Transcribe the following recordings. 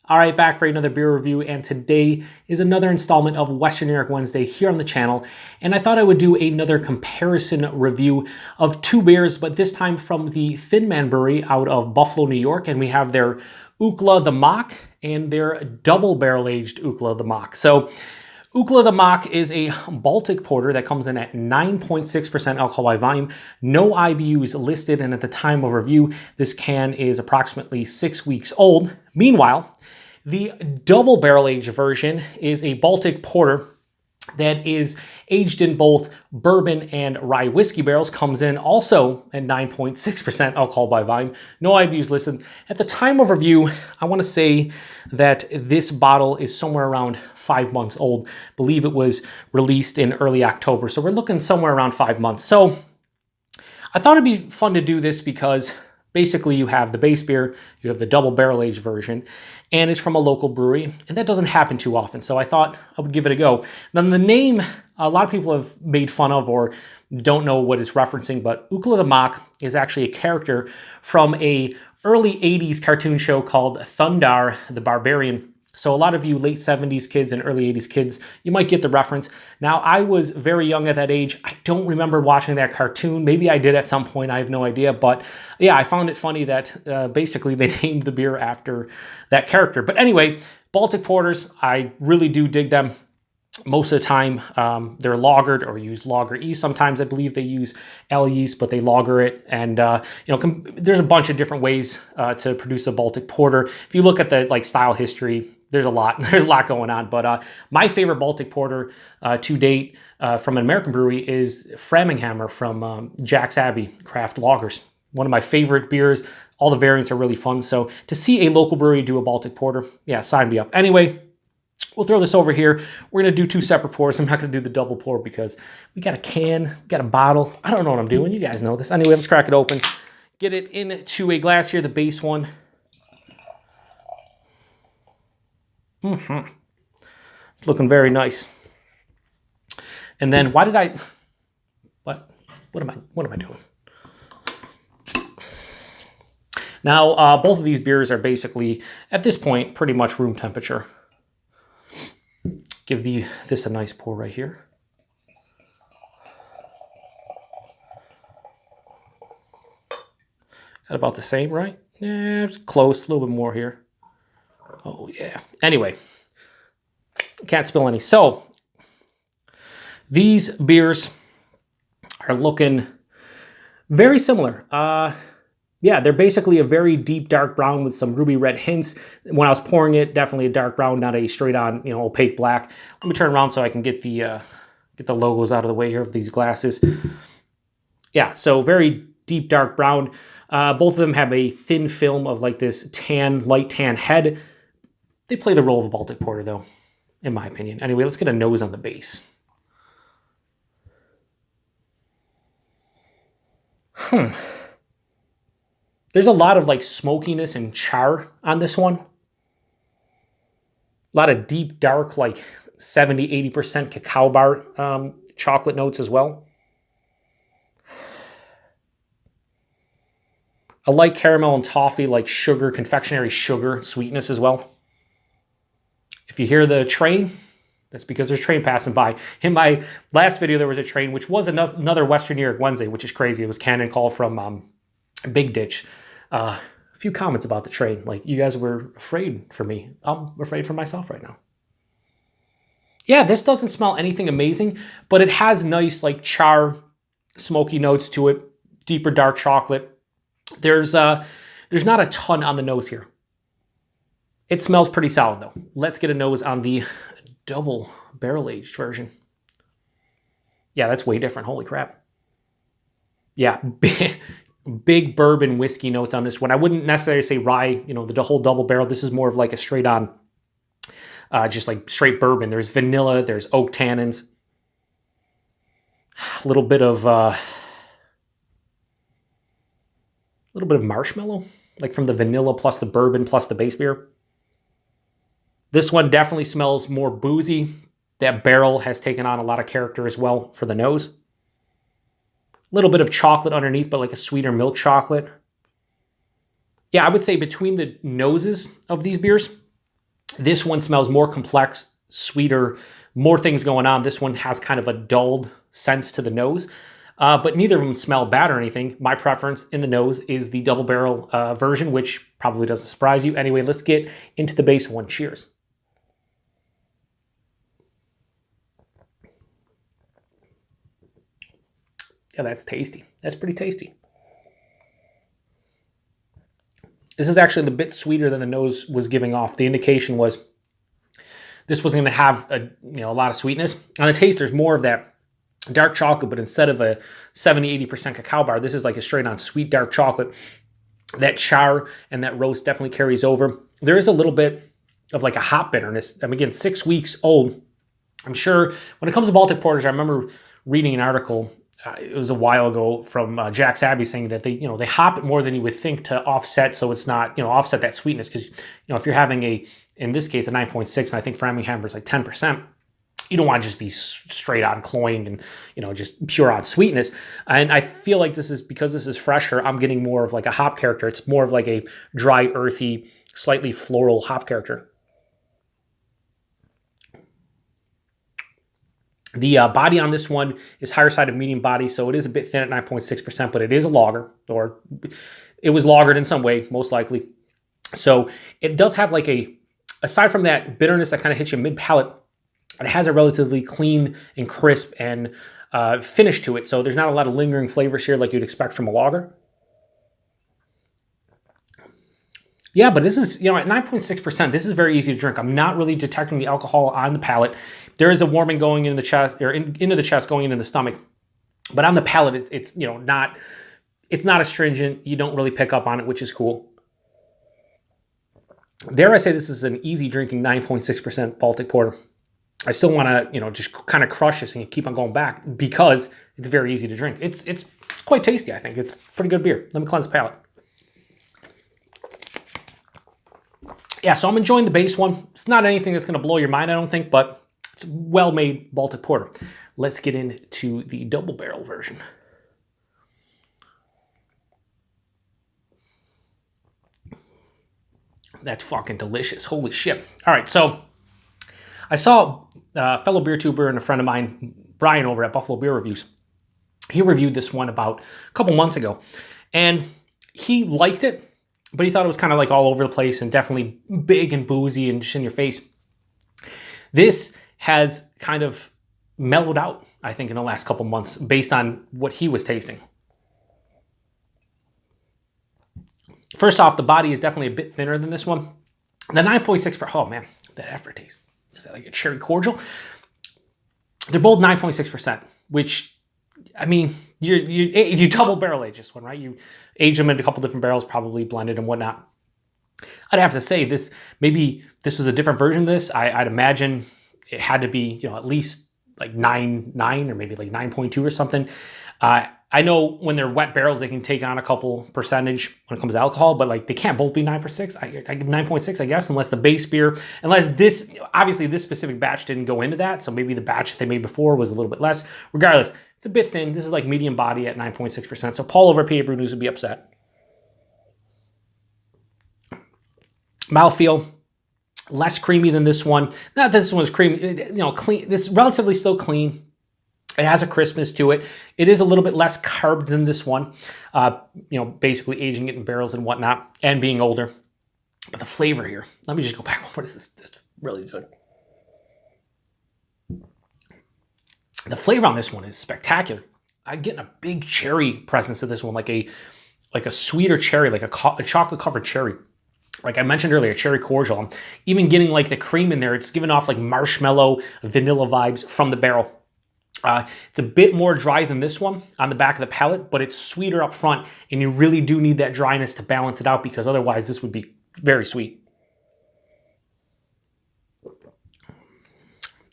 All right, back for another beer review, and today is another installment of Western New York Wednesday here on the channel. And I thought I would do another comparison review of two beers, but this time from the Thin Man Brewery out of Buffalo, New York. And we have their Ookla the Mok and their double barrel-aged Ookla the Mok. So Ookla the Mok is a Baltic Porter that comes in at 9.6% alcohol by volume. No IBUs listed, and at the time of review, this can is approximately 6 weeks old. Meanwhile, the double barrel-aged version is a Baltic Porter that is aged in both bourbon and rye whiskey barrels, comes in also at 9.6% alcohol by volume. No IBUs listed. At the time of review, I want to say that this bottle is somewhere around 5 months old. I believe it was released in early October, so we're looking somewhere around 5 months. So I thought it'd be fun to do this because basically you have the base beer, you have the double barrel-aged version, and it's from a local brewery, and that doesn't happen too often, so I thought I would give it a go. Now the name, a lot of people have made fun of or don't know what it's referencing, but Ookla the Mok is actually a character from a early 80s cartoon show called Thundar the Barbarian. So a lot of you late 70s kids and early 80s kids, you might get the reference. Now, I was very young at that age. I don't remember watching that cartoon. Maybe I did at some point. I have no idea. But yeah, I found it funny that basically they named the beer after that character. But anyway, Baltic Porters, I really do dig them. Most of the time, they're lagered or use lager yeast. Sometimes I believe they use ale yeast, but they lager it. And there's a bunch of different ways to produce a Baltic Porter. If you look at the style history, there's a lot going on. But my favorite Baltic Porter to date from an American brewery is Framingham from Jack's Abbey Craft Lagers. One of my favorite beers. All the variants are really fun. So to see a local brewery do a Baltic Porter, yeah, sign me up. Anyway, we'll throw this over here. We're going to do two separate pours. I'm not going to do the double pour because we got a can, got a bottle. I don't know what I'm doing. You guys know this. Anyway, let's crack it open. Get it into a glass here, the base one. It's looking very nice. And then why did I, what am I doing? Now, both of these beers are basically, at this point, pretty much room temperature. Give this a nice pour right here. Got about the same, right? Yeah, it's close, a little bit more here. Oh, yeah. Anyway, can't spill any. So, these beers are looking very similar. Yeah, they're basically a very deep dark brown with some ruby red hints. When I was pouring it, definitely a dark brown, not a straight on, opaque black. Let me turn around so I can get the logos out of the way here of these glasses. Yeah, so very deep dark brown. Both of them have a thin film of this light tan head. They play the role of a Baltic Porter, though, in my opinion. Anyway, let's get a nose on the base. There's a lot of smokiness and char on this one. A lot of deep, dark, 70-80% cacao bar chocolate notes as well. I like caramel and toffee, sugar, confectionery sugar sweetness as well. If you hear the train, that's because there's a train passing by. In my last video, there was a train, which was another Western New York Wednesday, which is crazy. It was Cannon Call from Big Ditch. A few comments about the train. You guys were afraid for me. I'm afraid for myself right now. Yeah, this doesn't smell anything amazing, but it has nice char, smoky notes to it. Deeper dark chocolate. There's not a ton on the nose here. It smells pretty solid though. Let's get a nose on the double barrel-aged version. Yeah, that's way different. Holy crap. Yeah, big bourbon whiskey notes on this one. I wouldn't necessarily say rye, the whole double barrel. This is more of a straight on, just straight bourbon. There's vanilla, there's oak tannins. A little bit of marshmallow, from the vanilla plus the bourbon plus the base beer. This one definitely smells more boozy. That barrel has taken on a lot of character as well for the nose. A little bit of chocolate underneath, but a sweeter milk chocolate. Yeah, I would say between the noses of these beers, This one smells more complex, sweeter, more things going on. This one has kind of a dulled sense to the nose, but neither of them smell bad or anything. My preference in the nose is the double barrel version, which probably doesn't surprise you. Anyway, let's get into the base one. Cheers. Yeah, that's tasty. That's pretty tasty. This is actually a bit sweeter than the nose was giving off. The indication was this was going to have a lot of sweetness. On the taste, there's more of that dark chocolate, but instead of a 70-80% cacao bar, this is like a straight on sweet dark chocolate. That char and that roast definitely carries over. There is a little bit of like a hop bitterness. I mean, again, 6 weeks old. I'm sure when it comes to Baltic Porters, I remember reading an article, it was a while ago, from Jack's Abbey, saying that they hop it more than you would think to offset, so it's not, offset that sweetness. Because, if you're having in this case, a 9.6, and I think Framingham is like 10%, you don't want to just be straight on cloying and, just pure on sweetness. And I feel like because this is fresher, I'm getting more of like a hop character. It's more of like a dry, earthy, slightly floral hop character. The body on this one is higher side of medium body, so it is a bit thin at 9.6%, but it is a lager, or it was lagered in some way, most likely. So it does have like aside from that bitterness that kind of hits you mid-palate, it has a relatively clean and crisp and finish to it, so there's not a lot of lingering flavors here like you'd expect from a lager. Yeah, but this is, at 9.6%, this is very easy to drink. I'm not really detecting the alcohol on the palate. There is a warming going into the chest, or into the chest, going into the stomach. But on the palate, it's not astringent. You don't really pick up on it, which is cool. Dare I say this is an easy drinking 9.6% Baltic Porter. I still want to, just kind of crush this and keep on going back because it's very easy to drink. It's quite tasty, I think. It's pretty good beer. Let me cleanse the palate. Yeah, so I'm enjoying the base one. It's not anything that's going to blow your mind, I don't think, but it's a well-made Baltic Porter. Let's get into the double barrel version. That's fucking delicious. Holy shit. All right, so I saw a fellow beer tuber and a friend of mine, Brian, over at Buffalo Beer Reviews. He reviewed this one about a couple months ago, and he liked it, but he thought it was kind of like all over the place and definitely big and boozy and just in your face. This has kind of mellowed out, I think, in the last couple months based on what he was tasting. First off, the body is definitely a bit thinner than this one. The 9.6%, oh man, that aftertaste. Is that like a cherry cordial? They're both 9.6%, which, I mean, you double barrel age this one, right? You age them in a couple different barrels, probably blended and whatnot. I'd have to say maybe this was a different version of this. I'd imagine it had to be, at least like 9.9 or maybe like 9.2 or something. I know when they're wet barrels, they can take on a couple percentage when it comes to alcohol, but like they can't both be 9.6. I give 9.6, I guess, unless the base beer, obviously this specific batch didn't go into that. So maybe the batch that they made before was a little bit less. Regardless, it's a bit thin. This is like medium body at 9.6%. So Paul over at PA Brew News would be upset. Mouthfeel, less creamy than this one. Not that this one's creamy, clean. This is relatively still clean. It has a crispness to it. It is a little bit less carb than this one, basically aging it in barrels and whatnot and being older. But the flavor here, let me just go back. What is this? This is really good. The flavor on this one is spectacular. I'm getting a big cherry presence to this one, like a sweeter cherry, like a chocolate covered cherry. Like I mentioned earlier, cherry cordial. I'm even getting like the cream in there. It's giving off like marshmallow, vanilla vibes from the barrel. It's a bit more dry than this one on the back of the palate, but it's sweeter up front, and you really do need that dryness to balance it out because otherwise this would be very sweet.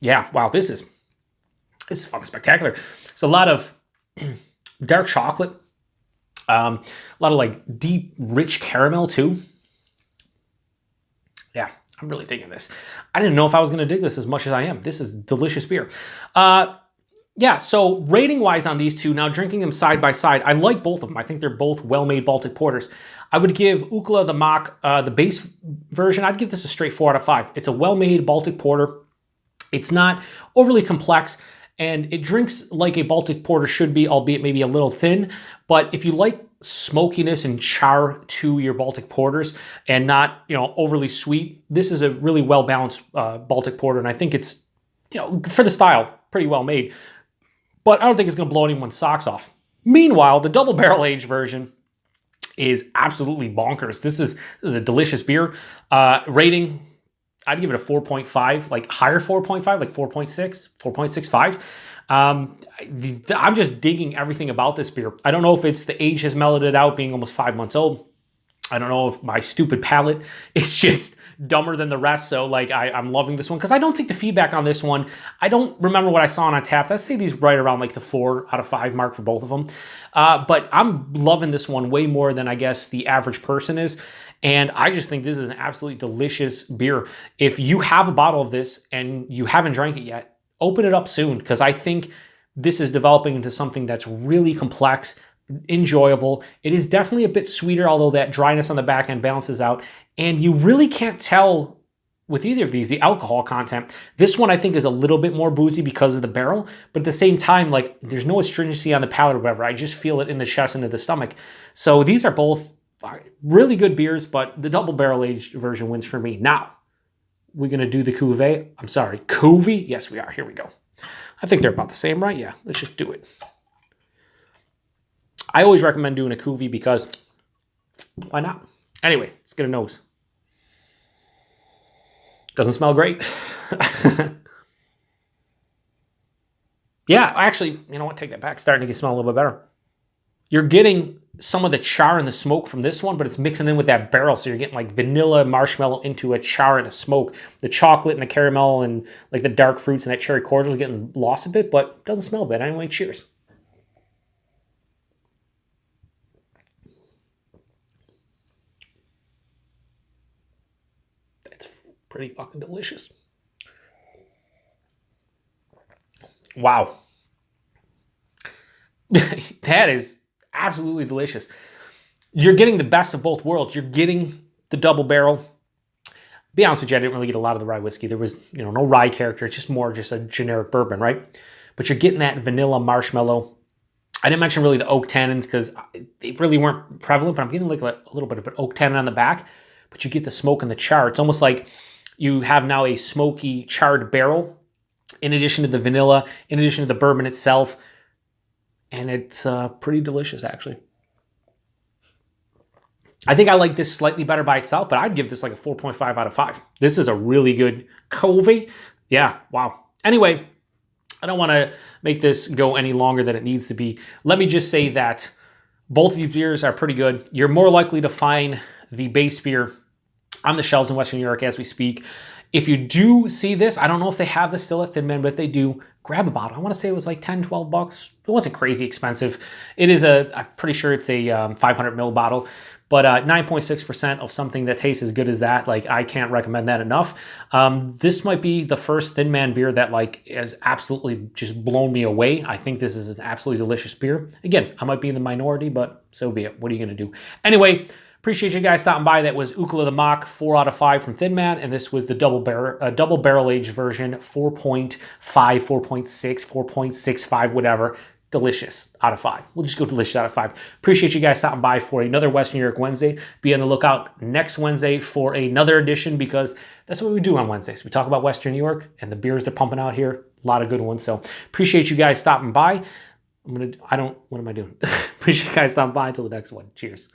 Yeah, wow, this is fucking spectacular. It's a lot of dark chocolate, a lot of like deep, rich caramel too. Yeah, I'm really digging this. I didn't know if I was going to dig this as much as I am. This is delicious beer. Yeah, so rating wise on these two, now drinking them side by side, I like both of them. I think they're both well-made Baltic Porters. I would give Ookla the Mok, the base version, I'd give this a straight 4 out of 5. It's a well-made Baltic Porter. It's not overly complex, and it drinks like a Baltic Porter should be, albeit maybe a little thin. But if you like smokiness and char to your Baltic Porters and not, overly sweet, this is a really well-balanced Baltic Porter, and I think it's, for the style, pretty well made. But I don't think it's going to blow anyone's socks off. Meanwhile, the double barrel aged version is absolutely bonkers. This is a delicious beer. Rating, I'd give it a 4.5, like higher 4.5, like 4.6, 4.65. I'm just digging everything about this beer. I don't know if it's the age has mellowed it out, being almost 5 months old. I don't know if my stupid palate is just dumber than the rest. So I'm loving this one because I don't think the feedback on this one, I don't remember what I saw on Untappd. I'd say these right around like the 4 out of 5 mark for both of them. But I'm loving this one way more than I guess the average person is. And I just think this is an absolutely delicious beer. If you have a bottle of this and you haven't drank it yet, open it up soon because I think this is developing into something that's really complex, enjoyable. It is definitely a bit sweeter, although that dryness on the back end balances out. And you really can't tell with either of these the alcohol content. This one I think is a little bit more boozy because of the barrel, but at the same time, like there's no astringency on the palate or whatever. I just feel it in the chest and in the stomach. So these are both really good beers, but the double barrel aged version wins for me. Now, we're going to do the cuvee. I'm sorry, cuvee? Yes, we are. Here we go. I think they're about the same, right? Yeah, let's just do it. I always recommend doing a cuvee because why not? Anyway, let's get a nose. Doesn't smell great. Yeah, actually, you know what? Take that back. Starting to smell a little bit better. You're getting some of the char and the smoke from this one, but it's mixing in with that barrel. So you're getting like vanilla marshmallow into a char and a smoke. The chocolate and the caramel and like the dark fruits and that cherry cordial is getting lost a bit, but it doesn't smell bad. Anyway, cheers. That's pretty fucking delicious. Wow. That is absolutely delicious. You're getting the best of both worlds. You're getting the double barrel. Be honest with you, I didn't really get a lot of the rye whiskey. There was, no rye character. It's just more just a generic bourbon, right? But you're getting that vanilla marshmallow. I didn't mention really the oak tannins because they really weren't prevalent, but I'm getting like a little bit of an oak tannin on the back. But you get the smoke and the char. It's almost like you have now a smoky charred barrel in addition to the vanilla, in addition to the bourbon itself. And it's pretty delicious, actually. I think I like this slightly better by itself, but I'd give this like a 4.5 out of 5. This is a really good cuvee. Yeah, wow. Anyway, I don't want to make this go any longer than it needs to be. Let me just say that both of these beers are pretty good. You're more likely to find the base beer on the shelves in Western New York as we speak. If you do see this, I don't know if they have this still at Thin Man, but if they do, grab a bottle. I want to say it was like 10, 12 bucks. It wasn't crazy expensive. It is I'm pretty sure it's a 500 ml bottle, but 9.6% of something that tastes as good as that, like I can't recommend that enough. This might be the first Thin Man beer that like has absolutely just blown me away. I think this is an absolutely delicious beer. Again, I might be in the minority, but so be it. What are you going to do? Anyway, appreciate you guys stopping by. That was Ookla the Mok, 4 out of 5 from Thin Man, and this was the double barrel aged version, 4.5, 4.6, 4.65, whatever. Delicious out of 5. We'll just go delicious out of 5. Appreciate you guys stopping by for another Western New York Wednesday. Be on the lookout next Wednesday for another edition because that's what we do on Wednesdays. We talk about Western New York and the beers they're pumping out here. A lot of good ones. So appreciate you guys stopping by. What am I doing? Appreciate you guys stopping by. Until the next one. Cheers.